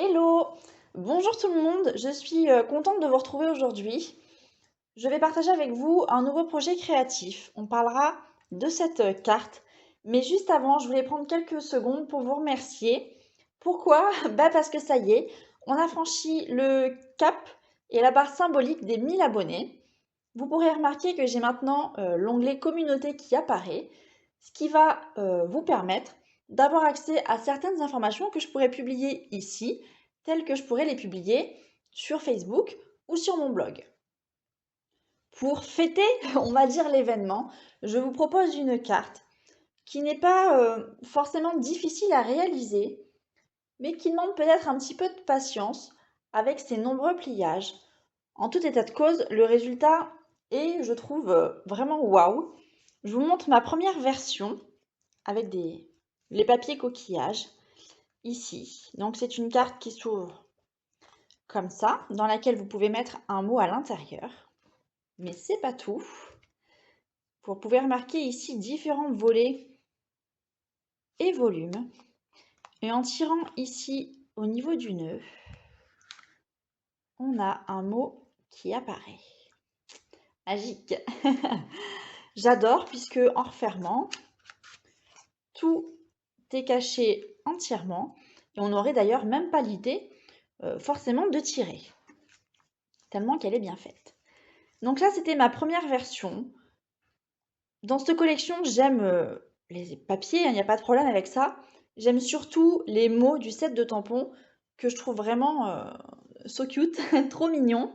Hello! Bonjour tout le monde, je suis contente de vous retrouver aujourd'hui. Je vais partager avec vous un nouveau projet créatif. On parlera de cette carte, mais juste avant, je voulais prendre quelques secondes pour vous remercier. Pourquoi? Parce que ça y est, on a franchi le cap et la barre symbolique des 1000 abonnés. Vous pourrez remarquer que j'ai maintenant l'onglet communauté qui apparaît, ce qui va vous permettre d'avoir accès à certaines informations que je pourrais publier ici, telles que je pourrais les publier sur Facebook ou sur mon blog. Pour fêter, on va dire, l'événement, je vous propose une carte qui n'est pas forcément difficile à réaliser, mais qui demande peut-être un petit peu de patience avec ses nombreux pliages. En tout état de cause, le résultat est, je trouve, vraiment waouh. Je vous montre ma première version avec les papiers coquillages ici. Donc c'est une carte qui s'ouvre comme ça, dans laquelle vous pouvez mettre un mot à l'intérieur. Mais c'est pas tout. Vous pouvez remarquer ici différents volets et volumes. Et en tirant ici au niveau du nœud, on a un mot qui apparaît. Magique. J'adore puisque en refermant, tout est caché entièrement et on n'aurait d'ailleurs même pas l'idée forcément de tirer, tellement qu'elle est bien faite. Donc là, c'était ma première version. Dans cette collection, j'aime les papiers, il n'y a pas de problème avec ça. J'aime surtout les mots du set de tampons que je trouve vraiment so cute, trop mignon.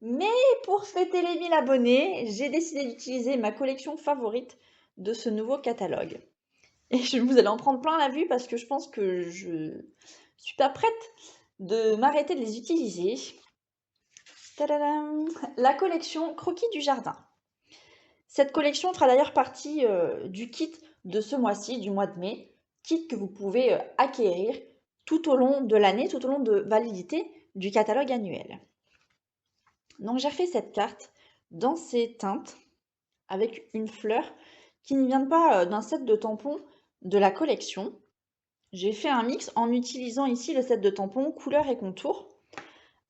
Mais pour fêter les 1000 abonnés, j'ai décidé d'utiliser ma collection favorite de ce nouveau catalogue. Et vous allez en prendre plein la vue parce que je pense que je suis pas prête de m'arrêter de les utiliser. Tadadam! La collection Croquis du jardin. Cette collection fera d'ailleurs partie du kit de ce mois-ci, du mois de mai, kit que vous pouvez acquérir tout au long de l'année, tout au long de validité du catalogue annuel. Donc j'ai fait cette carte dans ces teintes avec une fleur qui ne vient pas d'un set de tampons de la collection. J'ai fait un mix en utilisant ici le set de tampons couleur et contour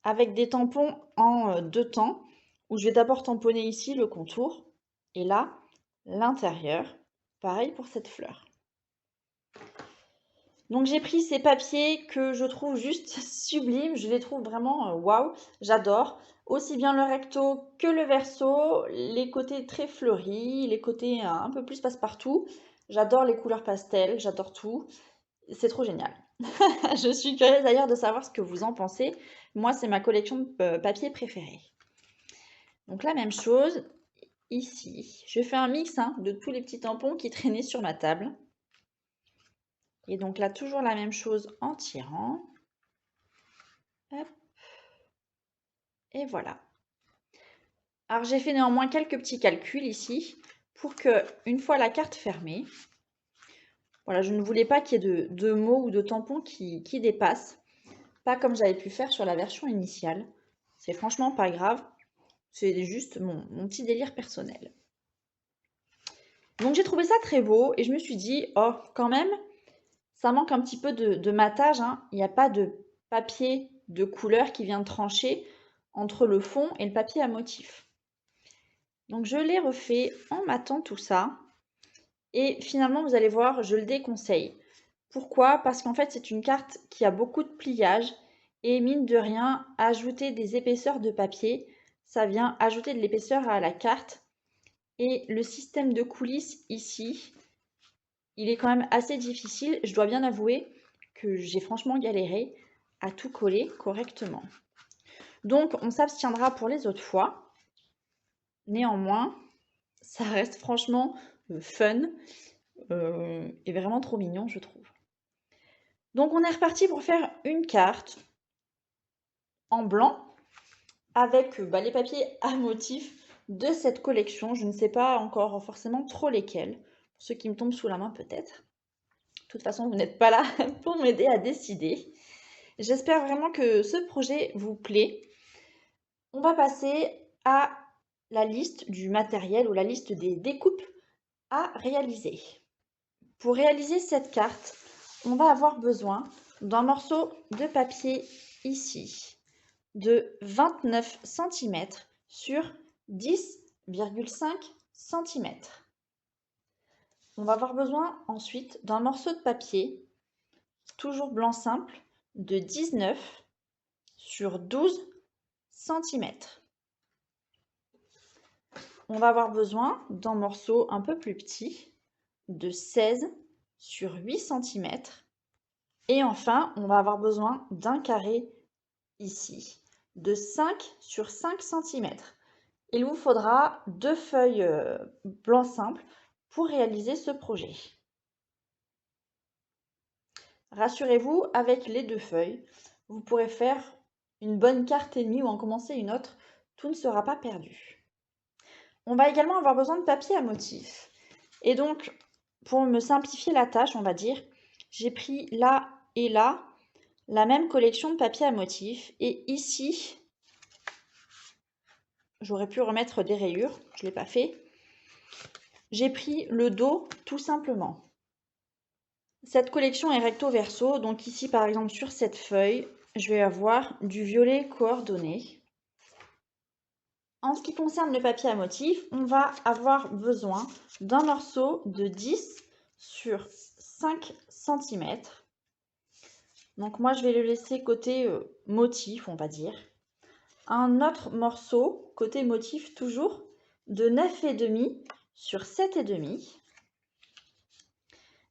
avec des tampons en deux temps où je vais d'abord tamponner ici le contour et là l'intérieur. Pareil pour cette fleur. Donc j'ai pris ces papiers que je trouve juste sublimes, je les trouve vraiment waouh, j'adore. Aussi bien le recto que le verso, les côtés très fleuris, les côtés un peu plus passe-partout. J'adore les couleurs pastel, j'adore tout. C'est trop génial. Je suis curieuse d'ailleurs de savoir ce que vous en pensez. Moi, c'est ma collection de papier préférée. Donc la même chose ici. Je fais un mix de tous les petits tampons qui traînaient sur ma table. Et donc là, toujours la même chose en tirant. Hop. Et voilà. Alors j'ai fait néanmoins quelques petits calculs ici pour que, une fois la carte fermée, voilà, je ne voulais pas qu'il y ait de mots ou de tampons qui dépassent. Pas comme j'avais pu faire sur la version initiale. C'est franchement pas grave. C'est juste mon petit délire personnel. Donc j'ai trouvé ça très beau et je me suis dit, oh, quand même, ça manque un petit peu de matage. Il n'y a pas de papier de couleur qui vient trancher entre le fond et le papier à motif. Donc je l'ai refait en matant tout ça. Et finalement, vous allez voir, je le déconseille. Pourquoi? Parce qu'en fait, c'est une carte qui a beaucoup de pliage. Et mine de rien, ajouter des épaisseurs de papier, ça vient ajouter de l'épaisseur à la carte. Et le système de coulisses ici, il est quand même assez difficile. Je dois bien avouer que j'ai franchement galéré à tout coller correctement. Donc, on s'abstiendra pour les autres fois. Néanmoins, ça reste franchement fun et vraiment trop mignon, je trouve. Donc, on est reparti pour faire une carte en blanc avec les papiers à motifs de cette collection. Je ne sais pas encore forcément trop lesquels. Pour ceux qui me tombent sous la main, peut-être. De toute façon, vous n'êtes pas là pour m'aider à décider. J'espère vraiment que ce projet vous plaît. On va passer à la liste du matériel ou la liste des découpes à réaliser. Pour réaliser cette carte, on va avoir besoin d'un morceau de papier ici de 29 cm sur 10,5 cm. On va avoir besoin ensuite d'un morceau de papier, toujours blanc simple, de 19 sur 12 cm. On va avoir besoin d'un morceau un peu plus petit, de 16 sur 8 cm. Et enfin, on va avoir besoin d'un carré ici, de 5 sur 5 cm. Il vous faudra 2 feuilles blanc simple pour réaliser ce projet. Rassurez-vous, avec les 2 feuilles, vous pourrez faire une bonne carte et demie ou en commencer une autre. Tout ne sera pas perdu. On va également avoir besoin de papier à motif. Et donc, pour me simplifier la tâche, on va dire, j'ai pris là et là la même collection de papier à motif. Et ici, j'aurais pu remettre des rayures, je ne l'ai pas fait. J'ai pris le dos tout simplement. Cette collection est recto verso, donc ici par exemple sur cette feuille, je vais avoir du violet coordonné. En ce qui concerne le papier à motif, on va avoir besoin d'un morceau de 10 sur 5 cm. Donc moi je vais le laisser côté motif, on va dire. Un autre morceau, côté motif toujours, de 9,5 sur 7,5.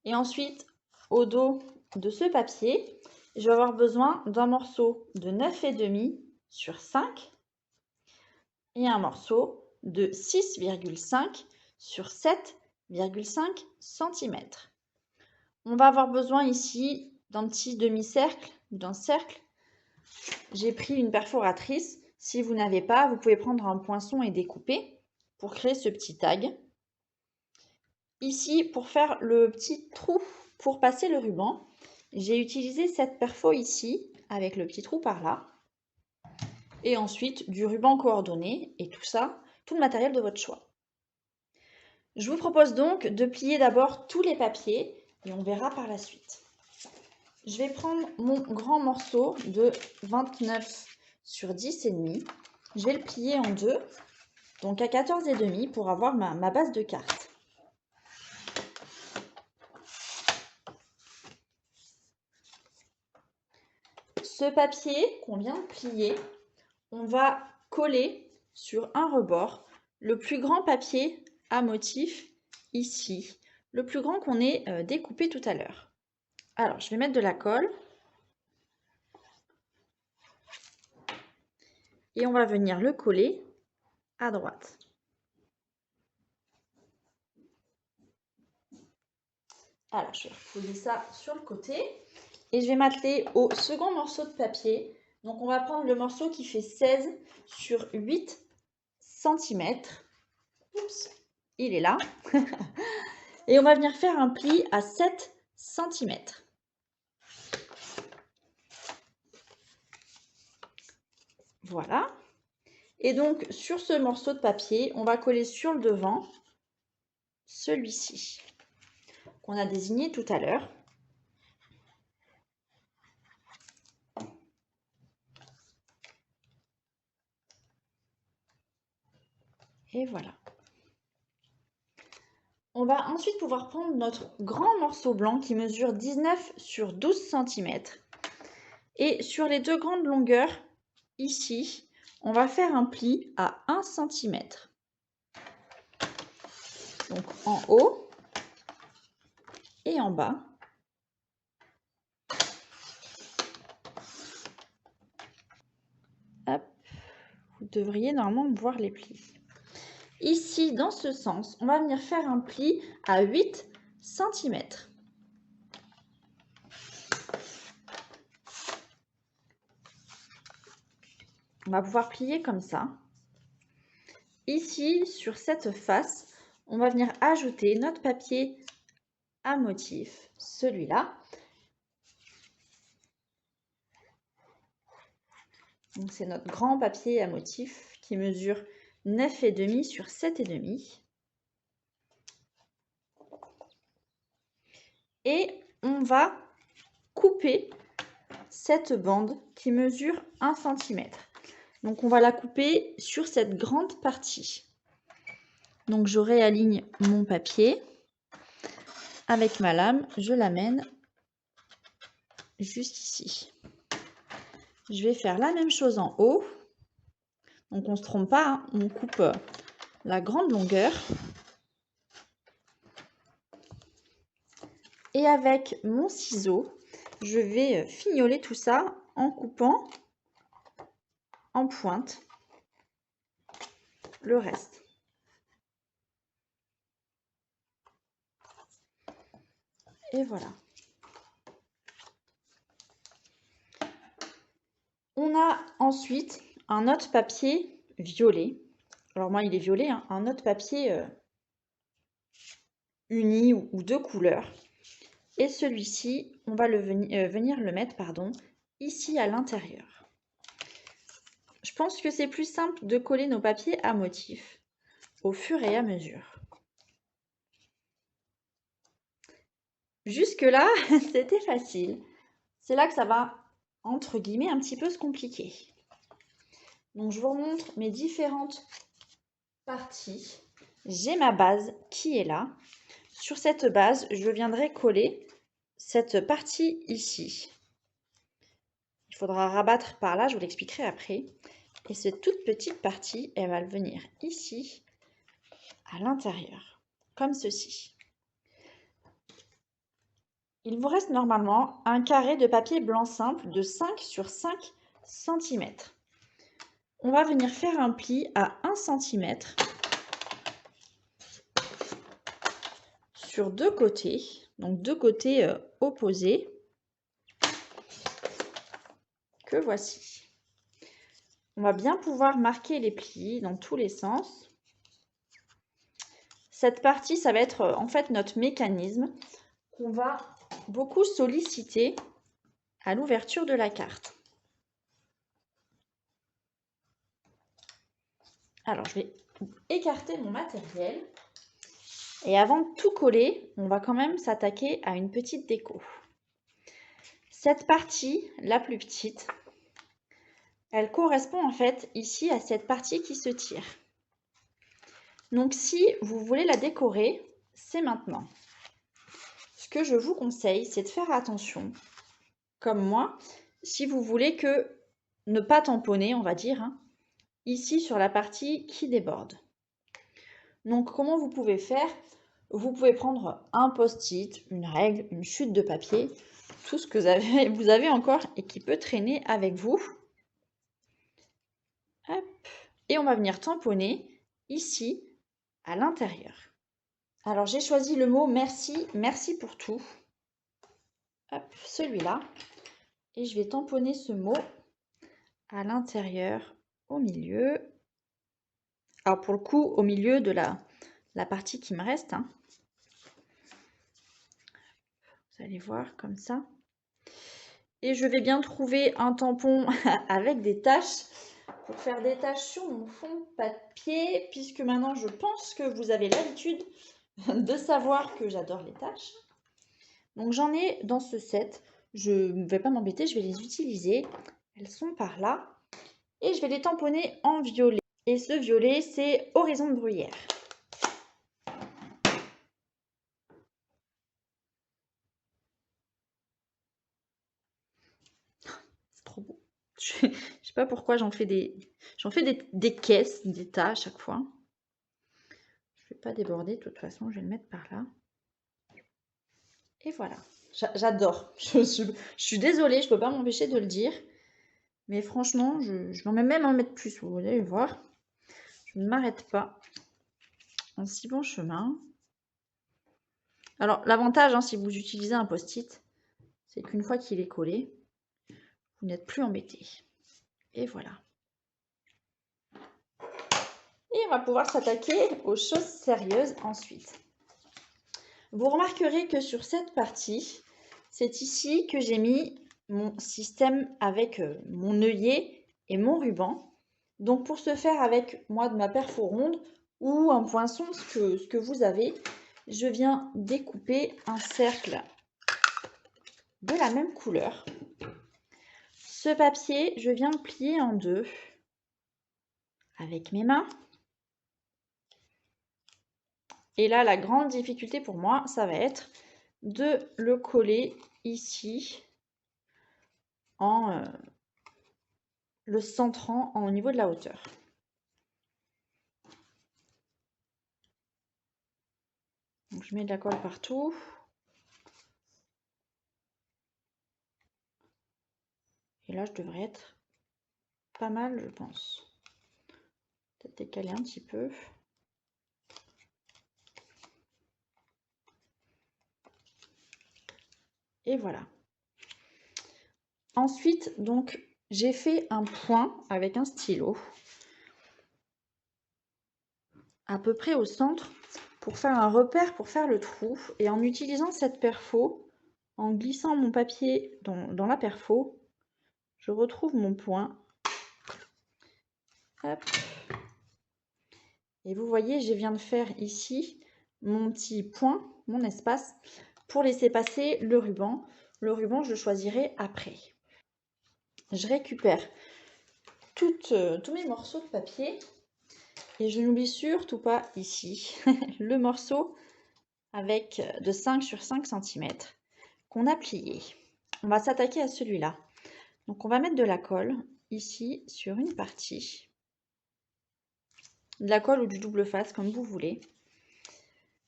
Et ensuite, au dos de ce papier, je vais avoir besoin d'un morceau de 9,5 sur 5 et un morceau de 6,5 sur 7,5 cm. On va avoir besoin ici d'un petit demi-cercle ou d'un cercle. J'ai pris une perforatrice. Si vous n'avez pas, vous pouvez prendre un poinçon et découper pour créer ce petit tag. Ici, pour faire le petit trou pour passer le ruban, j'ai utilisé cette perfo ici avec le petit trou par là. Et ensuite du ruban coordonné et tout ça, tout le matériel de votre choix. Je vous propose donc de plier d'abord tous les papiers et on verra par la suite. Je vais prendre mon grand morceau de 29 sur 10,5. Je vais le plier en deux, donc à 14,5 pour avoir ma base de carte. Ce papier qu'on vient de plier, on va coller sur un rebord le plus grand papier à motif ici, le plus grand qu'on ait découpé tout à l'heure. Alors, je vais mettre de la colle et on va venir le coller à droite. Alors, je vais reposer ça sur le côté et je vais m'atteler au second morceau de papier. Donc, on va prendre le morceau qui fait 16 sur 8 cm. Oups, il est là. Et on va venir faire un pli à 7 cm. Voilà. Et donc, sur ce morceau de papier, on va coller sur le devant celui-ci qu'on a désigné tout à l'heure. Et voilà. On va ensuite pouvoir prendre notre grand morceau blanc qui mesure 19 sur 12 cm. Et sur les deux grandes longueurs, ici, on va faire un pli à 1 cm. Donc en haut et en bas. Hop, vous devriez normalement voir les plis. Ici, dans ce sens, on va venir faire un pli à 8 cm. On va pouvoir plier comme ça. Ici, sur cette face, on va venir ajouter notre papier à motif, celui-là. Donc c'est notre grand papier à motif qui mesure 9,5 sur 7,5. Et on va couper cette bande qui mesure 1 cm. Donc on va la couper sur cette grande partie. Donc je réaligne mon papier. Avec ma lame, je l'amène juste ici. Je vais faire la même chose en haut. Donc on ne se trompe pas, hein, on coupe la grande longueur. Et avec mon ciseau, je vais fignoler tout ça en coupant en pointe le reste. Et voilà. On a ensuite un autre papier violet. Alors moi, il est violet, hein, un autre papier uni ou de couleurs. Et celui-ci, on va venir le mettre ici à l'intérieur. Je pense que c'est plus simple de coller nos papiers à motifs au fur et à mesure. Jusque-là, c'était facile. C'est là que ça va, entre guillemets, un petit peu se compliquer. Donc, je vous remontre mes différentes parties. J'ai ma base qui est là. Sur cette base, je viendrai coller cette partie ici. Il faudra rabattre par là, je vous l'expliquerai après. Et cette toute petite partie, elle va venir ici, à l'intérieur, comme ceci. Il vous reste normalement un carré de papier blanc simple de 5 sur 5 cm. On va venir faire un pli à 1 cm sur deux côtés, donc deux côtés opposés, que voici. On va bien pouvoir marquer les plis dans tous les sens. Cette partie, ça va être en fait notre mécanisme qu'on va beaucoup solliciter à l'ouverture de la carte. Alors, je vais écarter mon matériel. Et avant de tout coller, on va quand même s'attaquer à une petite déco. Cette partie, la plus petite, elle correspond en fait ici à cette partie qui se tire. Donc si vous voulez la décorer, c'est maintenant. Ce que je vous conseille, c'est de faire attention, comme moi, si vous voulez ne pas tamponner, on va dire, hein, ici sur la partie qui déborde. Donc comment vous pouvez faire? Vous pouvez prendre un post-it, une règle, une chute de papier, tout ce que vous avez encore et qui peut traîner avec vous. Hop. Et on va venir tamponner ici à l'intérieur. Alors j'ai choisi le mot merci, merci pour tout. Hop, celui-là. Et je vais tamponner ce mot à l'intérieur, au milieu. Alors pour le coup, au milieu de la partie qui me reste. Hein. Vous allez voir comme ça. Et je vais bien trouver un tampon avec des taches pour faire des taches sur mon fond papier, puisque maintenant je pense que vous avez l'habitude de savoir que j'adore les taches. Donc j'en ai dans ce set. Je ne vais pas m'embêter, je vais les utiliser. Elles sont par là. Et je vais les tamponner en violet. Et ce violet, c'est Horizon de Bruyère. C'est trop beau. Je ne sais pas pourquoi j'en fais des caisses d'état à chaque fois. Je ne vais pas déborder, de toute façon, je vais le mettre par là. Et voilà. J'adore. Je suis désolée, je ne peux pas m'empêcher de le dire. Mais franchement, je vais même en mettre plus, vous allez voir. Je ne m'arrête pas en si bon chemin. Alors, l'avantage, hein, si vous utilisez un post-it, c'est qu'une fois qu'il est collé, vous n'êtes plus embêté. Et voilà. Et on va pouvoir s'attaquer aux choses sérieuses ensuite. Vous remarquerez que sur cette partie, c'est ici que j'ai mis mon système avec mon œillet et mon ruban. Donc pour ce faire avec moi de ma perfo ronde ou un poinçon, ce que vous avez, je viens découper un cercle de la même couleur. Ce papier, je viens le plier en deux avec mes mains. Et là, la grande difficulté pour moi, ça va être de le coller ici en le centrant au niveau de la hauteur. Donc, je mets de la colle partout. Et là, je devrais être pas mal, je pense. Peut-être décaler un petit peu. Et voilà. Ensuite, donc, j'ai fait un point avec un stylo à peu près au centre pour faire un repère, pour faire le trou. Et en utilisant cette perfo, en glissant mon papier dans la perfo, je retrouve mon point. Hop. Et vous voyez, je viens de faire ici mon petit point, mon espace, pour laisser passer le ruban. Le ruban, je le choisirai après. Je récupère tous mes morceaux de papier et je n'oublie surtout pas ici le morceau avec de 5 sur 5 cm qu'on a plié. On va s'attaquer à celui-là. Donc on va mettre de la colle ici sur une partie. De la colle ou du double face comme vous voulez.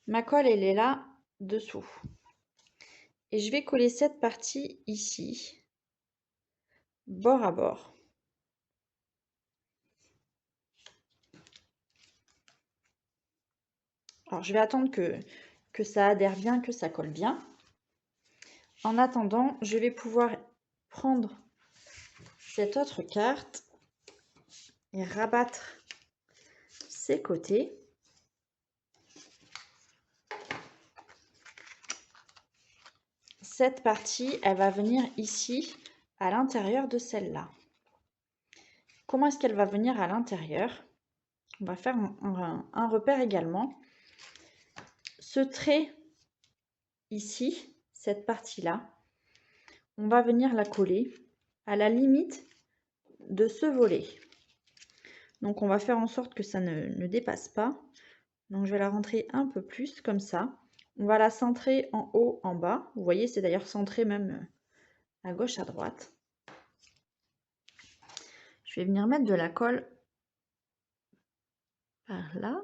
Ma colle, elle est là dessous. Et je vais coller cette partie ici, bord à bord. Alors je vais attendre que ça adhère bien, que ça colle bien. En attendant, je vais pouvoir prendre cette autre carte et rabattre ses côtés. Cette partie, elle va venir ici, à l'intérieur de celle-là. Comment est-ce qu'elle va venir à l'intérieur? On va faire un repère également. Ce trait ici, cette partie-là, on va venir la coller à la limite de ce volet. Donc on va faire en sorte que ça ne dépasse pas. Donc je vais la rentrer un peu plus comme ça. On va la centrer en haut, en bas. Vous voyez, c'est d'ailleurs centré même à gauche, à droite. Je vais venir mettre de la colle par là.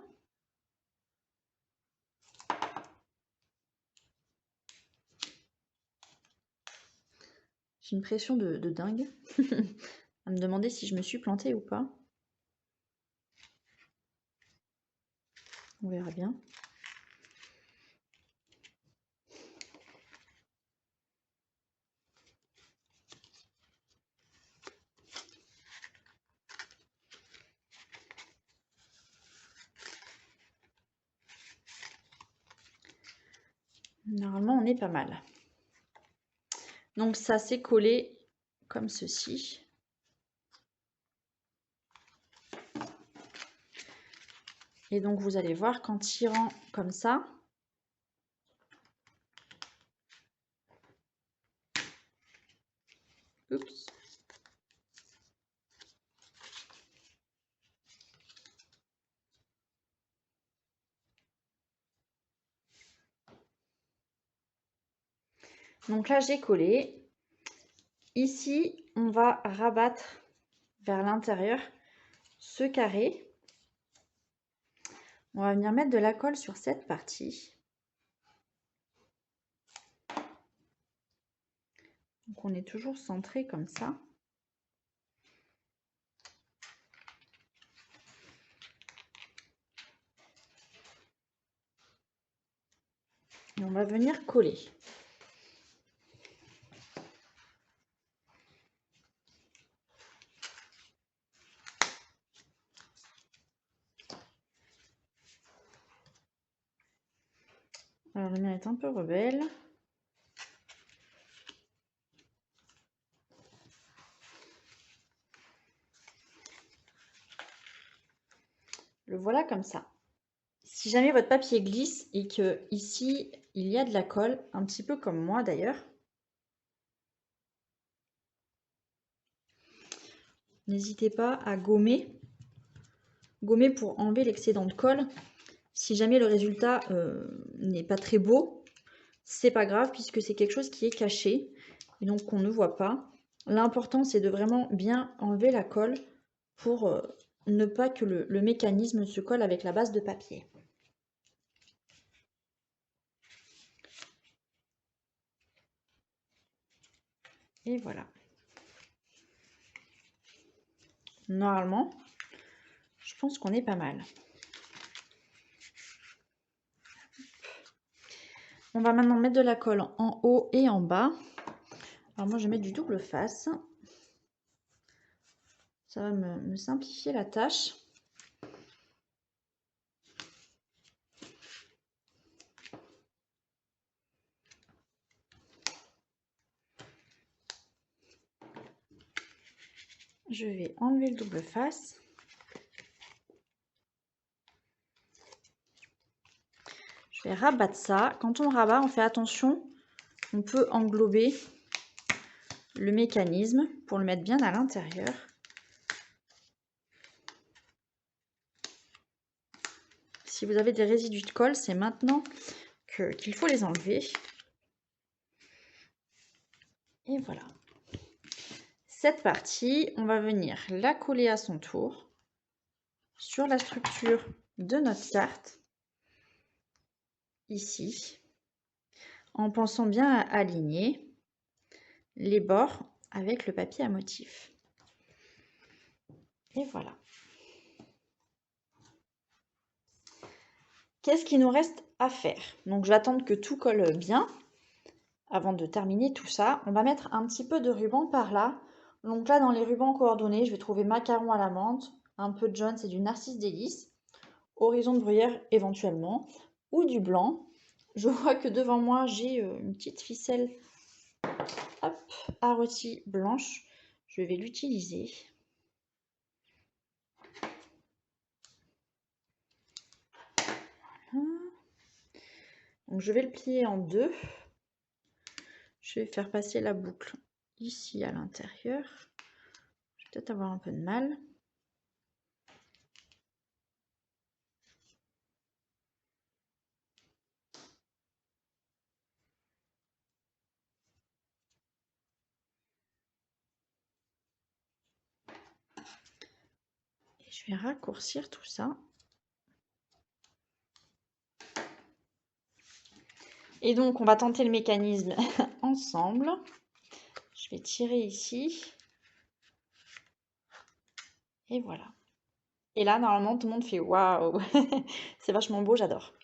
J'ai une pression de dingue à me demander si je me suis plantée ou pas. On verra bien. Normalement, on est pas mal. Donc ça s'est collé comme ceci. Et donc vous allez voir qu'en tirant comme ça, oups, donc là j'ai collé. Ici, on va rabattre vers l'intérieur ce carré. On va venir mettre de la colle sur cette partie. Donc on est toujours centré comme ça. Et on va venir coller. Alors le mien est un peu rebelle. Le voilà comme ça. Si jamais votre papier glisse et que ici il y a de la colle, un petit peu comme moi d'ailleurs, n'hésitez pas à gommer pour enlever l'excédent de colle. Si jamais le résultat n'est pas très beau, c'est pas grave puisque c'est quelque chose qui est caché et donc qu'on ne voit pas. L'important c'est de vraiment bien enlever la colle pour ne pas que le mécanisme se colle avec la base de papier. Et voilà. Normalement, je pense qu'on est pas mal. On va maintenant mettre de la colle en haut et en bas. Alors moi, je vais mettre du double face. Ça va me simplifier la tâche. Je vais enlever le double face. Je vais rabattre ça. Quand on rabat, on fait attention. On peut englober le mécanisme pour le mettre bien à l'intérieur. Si vous avez des résidus de colle, c'est maintenant qu'il faut les enlever. Et voilà. Cette partie, on va venir la coller à son tour sur la structure de notre carte, ici, en pensant bien à aligner les bords avec le papier à motif. Et voilà. Qu'est-ce qu'il nous reste à faire? Donc je vais attendre que tout colle bien avant de terminer tout ça. On va mettre un petit peu de ruban par là. Donc là, dans les rubans coordonnés, je vais trouver macaron à la menthe, un peu de jaune, c'est du narcisse délice, horizon de bruyère éventuellement, ou du blanc. Je vois que devant moi, j'ai une petite ficelle à rôti blanche. Je vais l'utiliser. Voilà. Donc je vais le plier en deux. Je vais faire passer la boucle ici à l'intérieur. Je vais peut-être avoir un peu de mal. Et je vais raccourcir tout ça. Et donc, on va tenter le mécanisme ensemble. Je vais tirer ici. Et voilà. Et là, normalement, tout le monde fait waouh. C'est vachement beau, j'adore.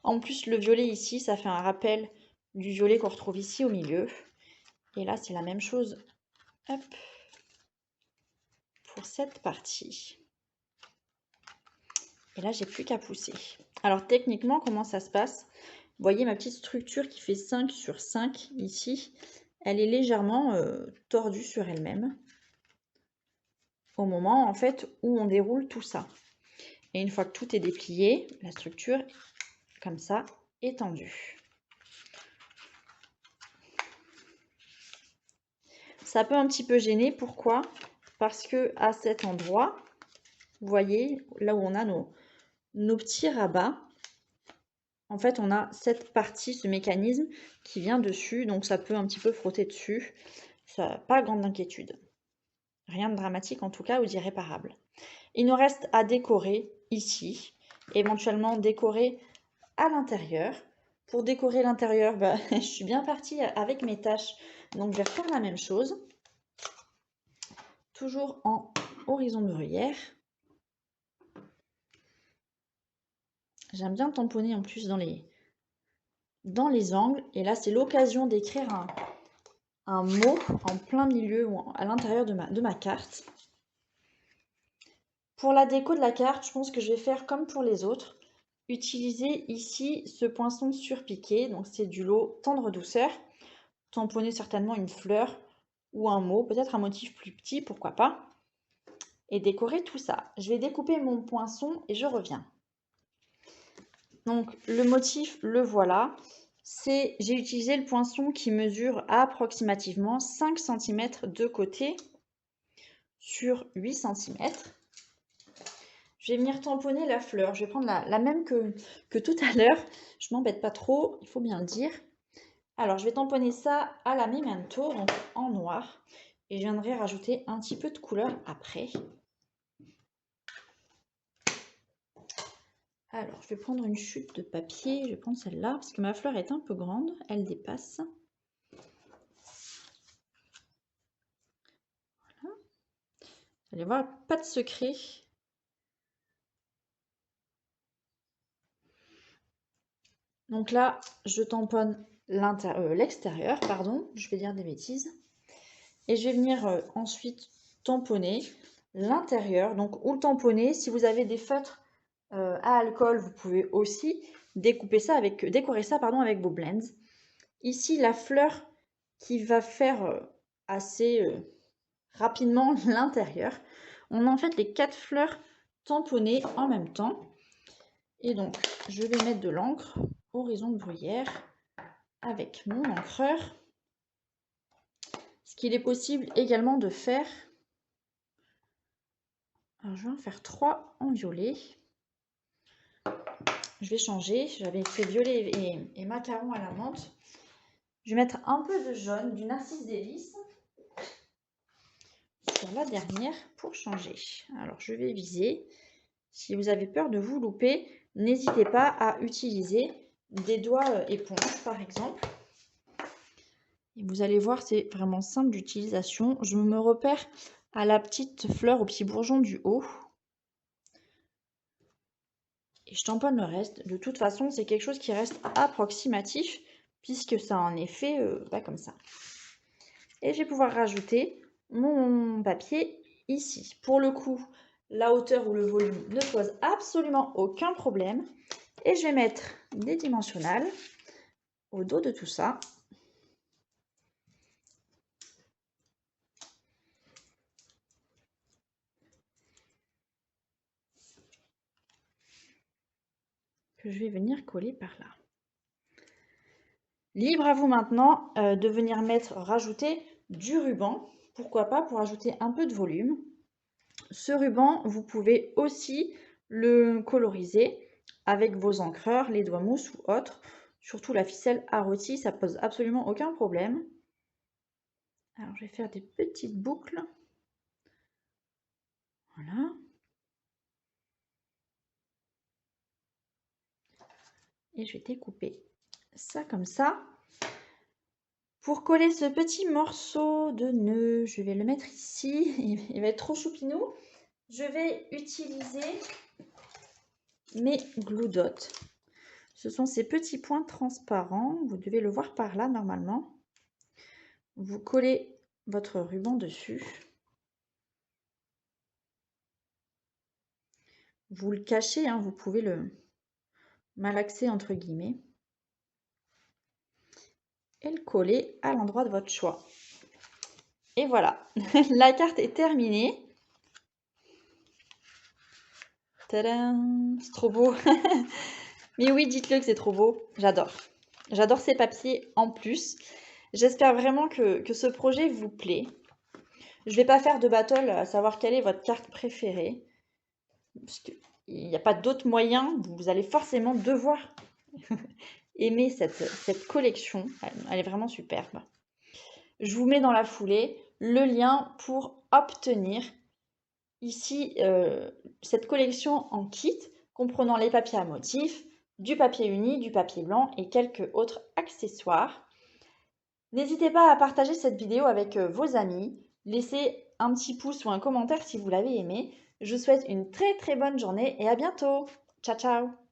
En plus, le violet ici, ça fait un rappel du violet qu'on retrouve ici au milieu. Et là, c'est la même chose. Hop. Pour cette partie. Et là, j'ai plus qu'à pousser. Alors, techniquement, comment ça se passe? Vous voyez ma petite structure qui fait 5 sur 5 ici. Elle est légèrement tordue sur elle-même. Au moment, en fait, où on déroule tout ça. Et une fois que tout est déplié, la structure, comme ça, est tendue. Ça peut un petit peu gêner. Pourquoi? Parce que à cet endroit, vous voyez, là où on a nos petits rabats, en fait, on a cette partie, ce mécanisme qui vient dessus. Donc, ça peut un petit peu frotter dessus. Ça, pas grande inquiétude. Rien de dramatique, en tout cas, ou d'irréparable. Il nous reste à décorer ici. Éventuellement, décorer à l'intérieur. Pour décorer l'intérieur, je suis bien partie avec mes tâches. Donc, je vais refaire la même chose. Toujours en horizon de bruyère. J'aime bien tamponner en plus dans les angles. Et là, c'est l'occasion d'écrire un mot en plein milieu ou à l'intérieur de ma carte. Pour la déco de la carte, je pense que je vais faire comme pour les autres. Utiliser ici ce poinçon surpiqué. Donc, c'est du lot tendre douceur. Tamponner certainement une fleur ou un mot, peut-être un motif plus petit, pourquoi pas. Et décorer tout ça. Je vais découper mon poinçon et je reviens. Donc le motif, le voilà. J'ai utilisé le poinçon qui mesure approximativement 5 cm de côté. sur 8 cm. Je vais venir tamponner la fleur. Je vais prendre la même que tout à l'heure. Je m'embête pas trop, il faut bien le dire. Alors, je vais tamponner ça à la Memento, donc en noir. Et je viendrai rajouter un petit peu de couleur après. Alors, je vais prendre une chute de papier. Je vais prendre celle-là, parce que ma fleur est un peu grande. Elle dépasse. Voilà. Vous allez voir, pas de secret. Donc là, je tamponne l'extérieur, pardon. Je vais dire des bêtises. Et je vais venir ensuite tamponner l'intérieur. Donc, ou le tamponner, si vous avez des feutres à alcool, vous pouvez aussi décorer ça avec vos blends. Ici, la fleur qui va faire assez rapidement l'intérieur. On a en fait les 4 fleurs tamponnées en même temps. Et donc, je vais mettre de l'encre horizon de bruyère avec mon encreur. Ce qu'il est possible également de faire. Alors, je vais en faire 3 en violet. Je vais changer. J'avais fait violet et macaron à la menthe. Je vais mettre un peu de jaune, du Narcisse délice sur la dernière pour changer. Alors, je vais viser. Si vous avez peur de vous louper, n'hésitez pas à utiliser des doigts éponge, par exemple. Et vous allez voir, c'est vraiment simple d'utilisation. Je me repère à la petite fleur, au petit bourgeon du haut. Et je tamponne le reste. De toute façon, c'est quelque chose qui reste approximatif, puisque ça a un effet comme ça. Et je vais pouvoir rajouter mon papier ici. Pour le coup, la hauteur ou le volume ne pose absolument aucun problème. Et je vais mettre des dimensionnels au dos de tout ça. Que je vais venir coller par là. Libre à vous maintenant de venir rajouter du ruban. Pourquoi pas pour ajouter un peu de volume. Ce ruban, vous pouvez aussi le coloriser avec vos encreurs, les doigts mousse ou autres. Surtout la ficelle à rôti, ça pose absolument aucun problème. Alors je vais faire des petites boucles. Voilà. Et je vais découper ça comme ça. Pour coller ce petit morceau de nœud, je vais le mettre ici. Il va être trop choupinou. Je vais utiliser mes glue dots. Ce sont ces petits points transparents. Vous devez le voir par là normalement. Vous collez votre ruban dessus. Vous le cachez, hein, vous pouvez le malaxer entre guillemets. Et le coller à l'endroit de votre choix. Et voilà, la carte est terminée. Tadam, c'est trop beau. Mais oui, dites-le que c'est trop beau. J'adore. J'adore ces papiers en plus. J'espère vraiment que ce projet vous plaît. Je ne vais pas faire de battle à savoir quelle est votre carte préférée. Parce qu'il n'y a pas d'autre moyen. Vous allez forcément devoir aimer cette collection. Elle est vraiment superbe. Je vous mets dans la foulée le lien pour obtenir ici cette collection en kit comprenant les papiers à motifs, du papier uni, du papier blanc et quelques autres accessoires. N'hésitez pas à partager cette vidéo avec vos amis, laissez un petit pouce ou un commentaire si vous l'avez aimé. Je vous souhaite une très très bonne journée et à bientôt. Ciao ciao.